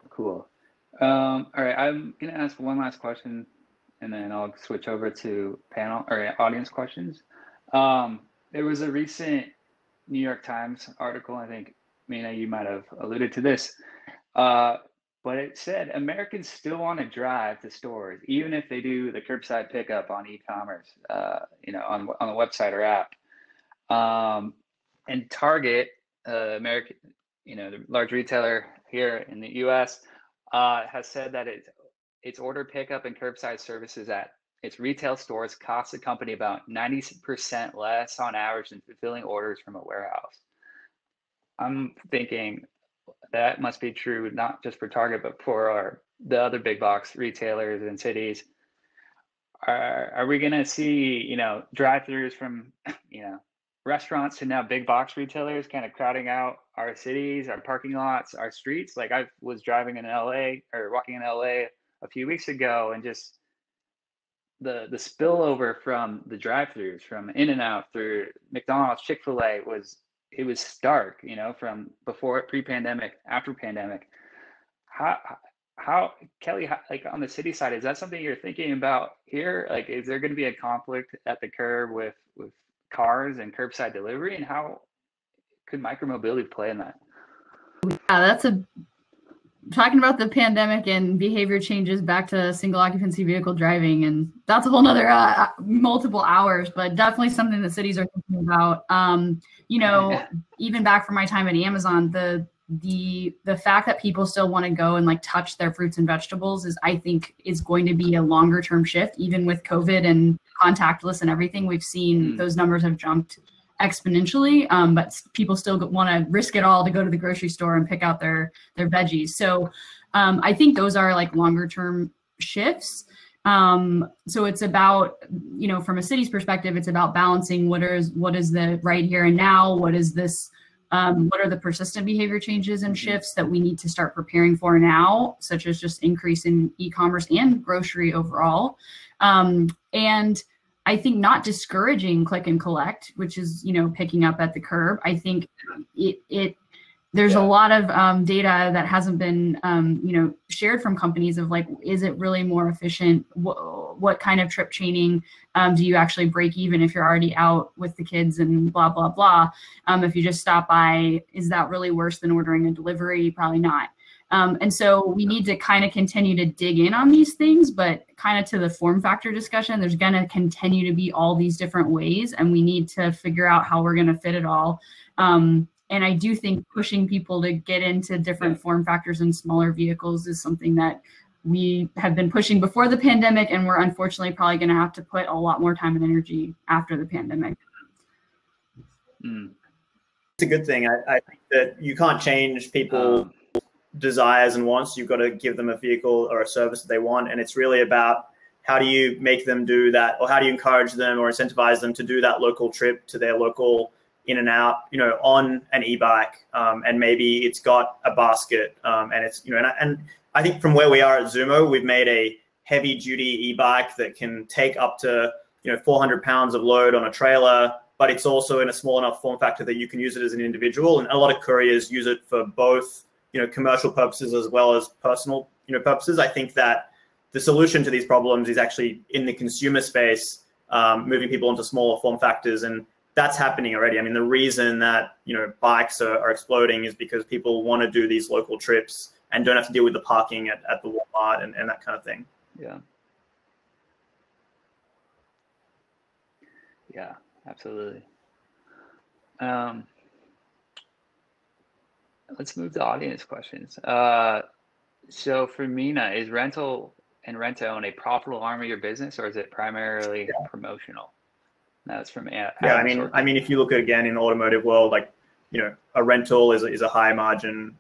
Cool. All right, I'm gonna ask one last question, and then I'll switch over to panel or audience questions. There was a recent New York Times article, I think, Mina, you might have alluded to this, but it said Americans still want to drive to stores, even if they do the curbside pickup on e-commerce, you know, on the website or app. And Target, American, you know, the large retailer here in the U.S., has said that its order pickup and curbside services at its retail stores cost the company about 90% less on average than fulfilling orders from a warehouse. I'm thinking that must be true not just for Target, but for the other big box retailers in cities. Are we going to see, you know, drive-throughs from, you know, restaurants to now big box retailers kind of crowding out our cities, our parking lots, our streets? Like, I was driving in LA or walking in LA a few weeks ago, and just the spillover from the drive-throughs from In-N-Out through McDonald's, Chick-fil-A was stark, you know, from before, pre-pandemic, after pandemic. How Kelly, like on the city side, is that something you're thinking about here? Like, is there going to be a conflict at the curb with cars and curbside delivery, and how could micromobility play in that? Yeah, talking about the pandemic and behavior changes back to single occupancy vehicle driving, and that's a whole nother multiple hours, but definitely something that cities are thinking about. You know, even back from my time at Amazon, the fact that people still want to go and like touch their fruits and vegetables I think is going to be a longer term shift. Even with COVID and contactless and everything, we've seen those numbers have jumped exponentially, but people still want to risk it all to go to the grocery store and pick out their veggies. So I think those are like longer term shifts. So it's about, you know, from a city's perspective, it's about balancing what is the right here and now, what is this, what are the persistent behavior changes and shifts that we need to start preparing for now, such as just increase in e-commerce and grocery overall. And I think not discouraging click and collect, which is, you know, picking up at the curb. I think there's a lot of data that hasn't been, you know, shared from companies of like, is it really more efficient? What kind of trip chaining do you actually break even if you're already out with the kids and blah, blah, blah. If you just stop by, is that really worse than ordering a delivery? Probably not. And so we need to kind of continue to dig in on these things, but kind of to the form factor discussion, there's going to continue to be all these different ways, and we need to figure out how we're going to fit it all. And I do think pushing people to get into different form factors and smaller vehicles is something that we have been pushing before the pandemic, and we're unfortunately probably going to have to put a lot more time and energy after the pandemic. It's a good thing. I think that you can't change people's desires and wants. You've got to give them a vehicle or a service that they want, and it's really about how do you make them do that, or how do you encourage them or incentivize them to do that local trip to their local In-N-Out, you know, on an e-bike, and maybe it's got a basket, and it's, you know, and I think from where we are at Zoomo, we've made a heavy duty e-bike that can take up to, you know, 400 pounds of load on a trailer, but it's also in a small enough form factor that you can use it as an individual. And a lot of couriers use it for both, commercial purposes as well as personal, purposes. I think that the solution to these problems is actually in the consumer space, moving people into smaller form factors. And that's happening already. I mean, the reason that, bikes are exploding is because people want to do these local trips and don't have to deal with the parking at the Walmart and that kind of thing. Yeah. Yeah, absolutely. Let's move to audience questions. So for Mina, is rental and rent-to-own a profitable arm of your business, or is it primarily promotional? That's from Adam. Yeah, I mean, if you look at, again, in the automotive world, like, a rental is a high margin,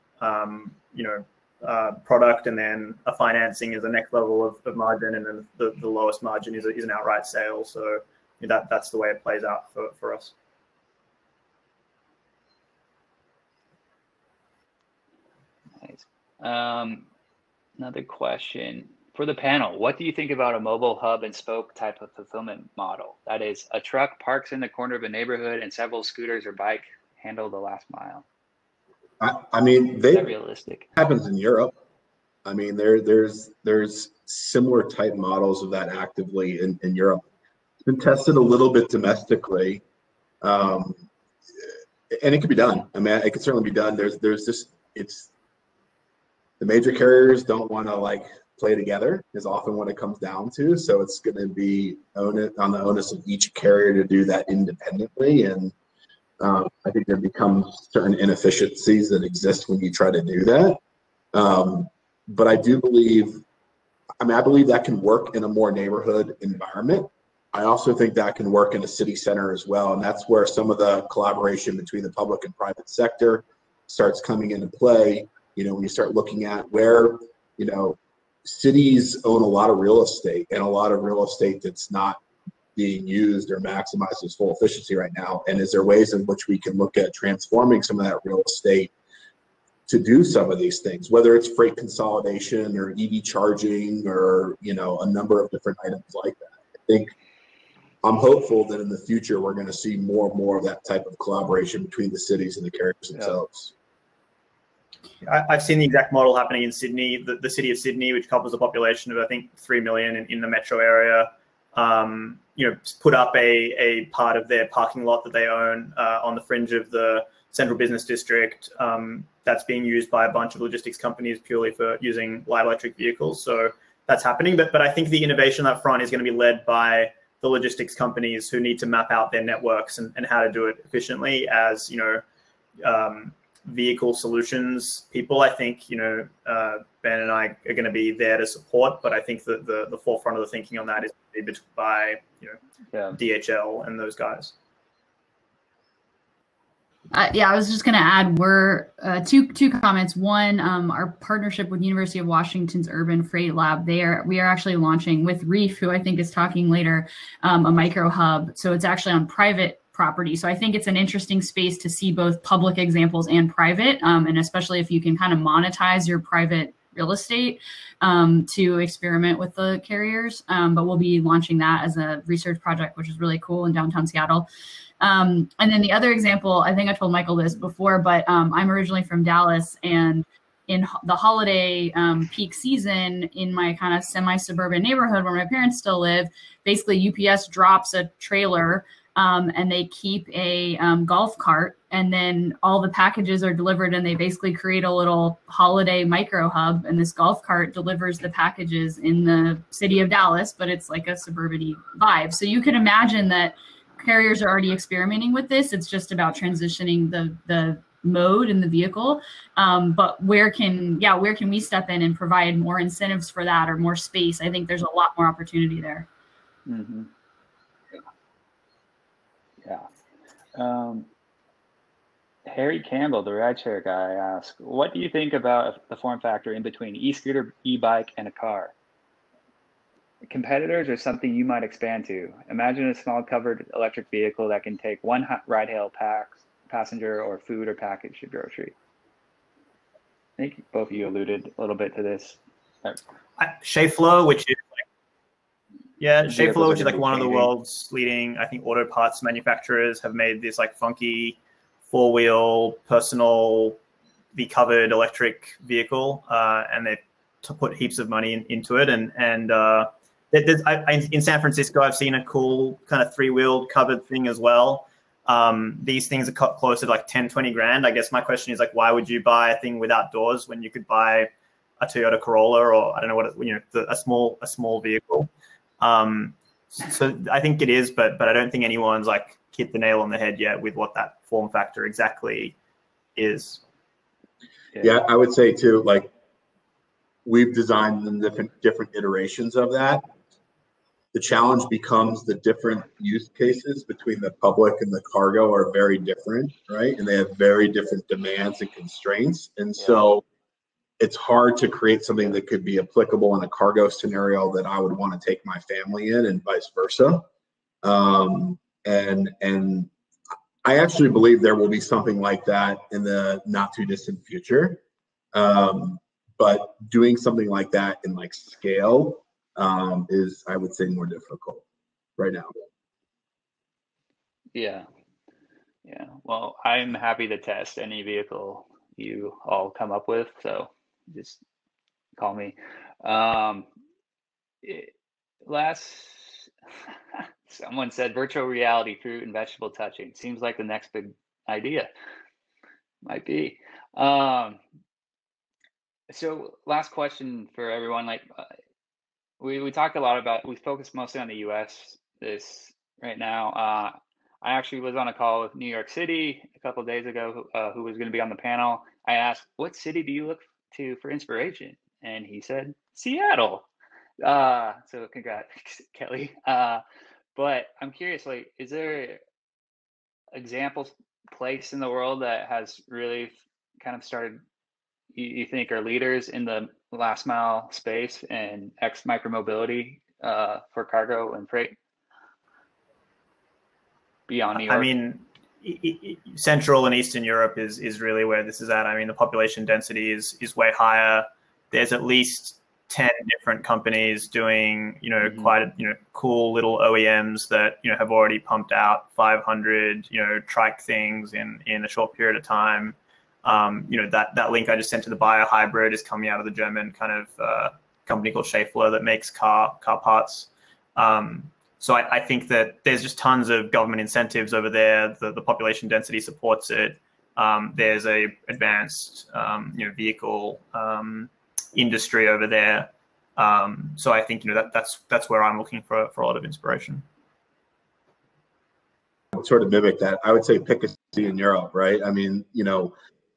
product, and then a financing is the next level of margin, and then the lowest margin is an outright sale. So that's the way it plays out for us. Nice. Another question for the panel. What do you think about a mobile hub and spoke type of fulfillment model? That is, a truck parks in the corner of a neighborhood and several scooters or bike handle the last mile. I mean, is that realistic? Happens in Europe. I mean, there's similar type models of that actively in Europe. It's been tested a little bit domestically, and it could be done. I mean, it could certainly be done. There's just, it's, the major carriers don't want to play together is often what it comes down to. So it's going to be on the onus of each carrier to do that independently. And I think there becomes certain inefficiencies that exist when you try to do that. But I do believe, I believe that can work in a more neighborhood environment. I also think that can work in a city center as well. And that's where some of the collaboration between the public and private sector starts coming into play. When you start looking at where, cities own a lot of real estate, and a lot of real estate that's not being used or maximized its full efficiency right now. And is there ways in which we can look at transforming some of that real estate to do some of these things, whether it's freight consolidation or EV charging or, a number of different items like that. I think I'm hopeful that in the future, we're going to see more and more of that type of collaboration between the cities and the carriers themselves. I've seen the exact model happening in Sydney, the city of Sydney, which covers a population of, I think, 3 million in the metro area. Put up a part of their parking lot that they own on the fringe of the central business district that's being used by a bunch of logistics companies purely for using light electric vehicles. So that's happening. But I think the innovation up front is going to be led by the logistics companies who need to map out their networks and how to do it efficiently. As vehicle solutions people, I think Ben and I are going to be there to support, but I think that the forefront of the thinking on that is by DHL and those guys. I was just going to add, we're two comments. One, our partnership with University of Washington's Urban Freight Lab. We are actually launching with Reef, who I think is talking later, a micro hub. So it's actually on private property. So I think it's an interesting space to see both public examples and private, and especially if you can kind of monetize your private real estate to experiment with the carriers. But we'll be launching that as a research project, which is really cool in downtown Seattle. And then the other example, I think I told Michael this before, but I'm originally from Dallas, and in the holiday peak season in my kind of semi-suburban neighborhood where my parents still live, basically UPS drops a trailer and they keep a golf cart, and then all the packages are delivered, and they basically create a little holiday micro hub, and this golf cart delivers the packages in the city of Dallas, but it's like a suburban vibe. So you can imagine that carriers are already experimenting with this. It's just about transitioning the mode in the vehicle. But where can we step in and provide more incentives for that or more space? I think there's a lot more opportunity there. Mm-hmm. Yeah. Harry Campbell, the rideshare guy, asked, what do you think about the form factor in between e-scooter, e-bike, and a car? Competitors or something you might expand to? Imagine a small covered electric vehicle that can take one ride-hail passenger or food or package grocery. I think both of you alluded a little bit to this. ShapeFlow, which is Yeah, vehicles Schaeffler, are which is gonna like be one of the changing. world's leading, I think, auto parts manufacturers, have made this like funky 4-wheel personal covered electric vehicle, and they've put heaps of money into it. And in San Francisco, I've seen a cool kind of 3-wheeled covered thing as well. These things are closer to like 10, 20 grand. I guess my question is like, why would you buy a thing without doors when you could buy a Toyota Corolla, or I don't know what a small vehicle. So I think it is, but I don't think anyone's like hit the nail on the head yet with what that form factor exactly is. Yeah, I would say too, like we've designed the different iterations of that. The challenge becomes the different use cases between the public and the cargo are very different, right? And they have very different demands and constraints. And so it's hard to create something that could be applicable in a cargo scenario that I would want to take my family in, and vice versa. And I actually believe there will be something like that in the not too distant future. But doing something like that in like scale is, I would say, more difficult right now. Yeah. Well, I'm happy to test any vehicle you all come up with, so just call me. Someone said virtual reality, fruit and vegetable touching. Seems like the next big idea. Might be. So last question for everyone. Like we talked a lot about, we focused mostly on the US this right now. I actually was on a call with New York City a couple of days ago, who was going to be on the panel. I asked, what city do you look to for inspiration? And he said, Seattle. So congrats, Kelly. But I'm curious, like, is there examples, place in the world that has really kind of started, you think are leaders in the last mile space and micromobility for cargo and freight beyond New York? I mean, Central and Eastern Europe is really where this is at. I mean, the population density is way higher. There's at least 10 different companies doing, quite, cool little OEMs that, have already pumped out 500, trike things in a short period of time. That link I just sent to the Bio-Hybrid is coming out of the German kind of company called Schaeffler that makes car parts. So I think that there's just tons of government incentives over there. The population density supports it. There's a advanced, vehicle industry over there. So I think, that's where I'm looking for a lot of inspiration. Sort of mimic that. I would say pick a city in Europe, right? I mean,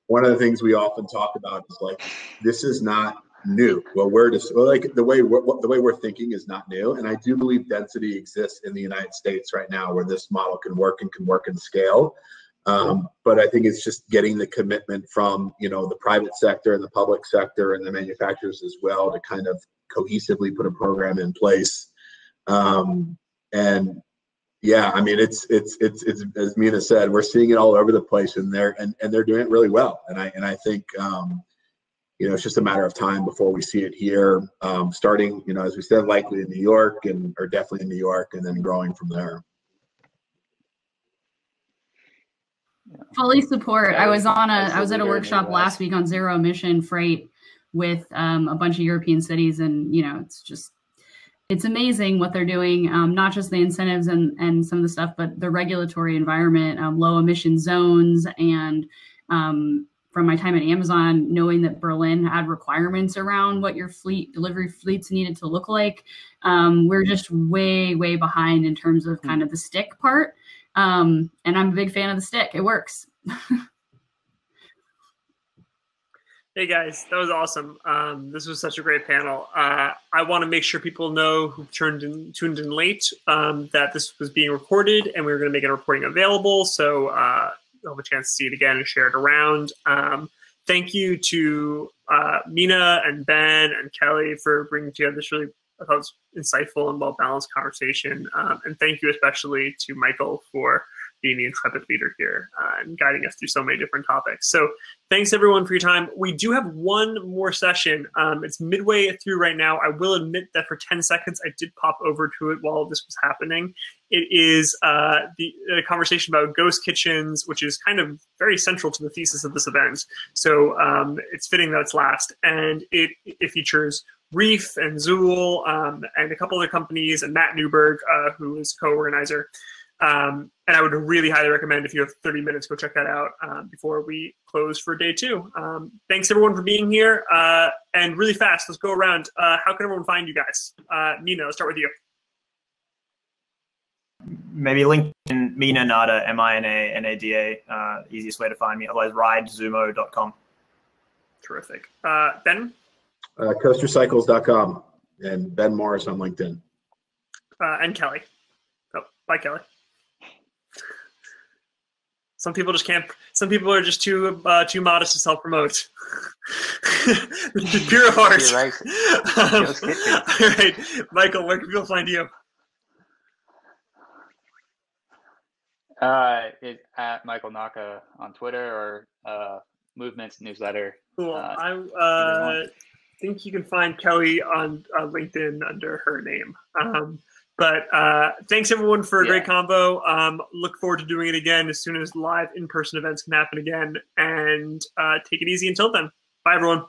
one of the things we often talk about is like, this is not new. The way we're thinking is not new. And I do believe density exists in the United States right now where this model can work and scale. But I think it's just getting the commitment from, the private sector and the public sector and the manufacturers as well to kind of cohesively put a program in place. And yeah, I mean, it's as Mina said, we're seeing it all over the place, and they're doing it really well. And I think, it's just a matter of time before we see it here, starting, as we said, likely in New York or definitely in New York, and then growing from there. Fully support. I was at a workshop last week on zero emission freight with a bunch of European cities, and it's amazing what they're doing. Not just the incentives and some of the stuff, but the regulatory environment, low emission zones, and from my time at Amazon, knowing that Berlin had requirements around what your delivery fleets needed to look like. We're just way behind in terms of kind of the stick part. And I'm a big fan of the stick. It works. Hey guys, that was awesome. This was such a great panel. I want to make sure people know who tuned in late that this was being recorded, and we were going to make a recording available, so you'll have a chance to see it again and share it around. Thank you to Mina and Ben and Kelly for bringing together this really, I thought, insightful and well-balanced conversation. And thank you especially to Michal for being the intrepid leader here and guiding us through so many different topics. So thanks everyone for your time. We do have one more session. It's midway through right now. I will admit that for 10 seconds, I did pop over to it while this was happening. It is the conversation about ghost kitchens, which is kind of very central to the thesis of this event. So it's fitting that it's last. And it features Reef and Zool and a couple other companies and Matt Newberg, who is co-organizer. And I would really highly recommend, if you have 30 minutes, go check that out before we close for day 2. Thanks everyone for being here. And really fast, let's go around. How can everyone find you guys? Mina, let's start with you. Maybe LinkedIn, Mina Nada, MINA, easiest way to find me. Otherwise, ridezoomo.com. Terrific. Ben? Coastercycles.com and Ben Morris on LinkedIn. And Kelly. Oh, bye, Kelly. Some people just can't. Some people are just too modest to self-promote. Pure of heart. You're right. All right, Michael, where can people find you? It's at Michael Naka on Twitter or Movements newsletter. Cool. I think you can find Kelly on LinkedIn under her name. But thanks everyone for a great combo. Look forward to doing it again as soon as live in-person events can happen again. And take it easy until then. Bye, everyone.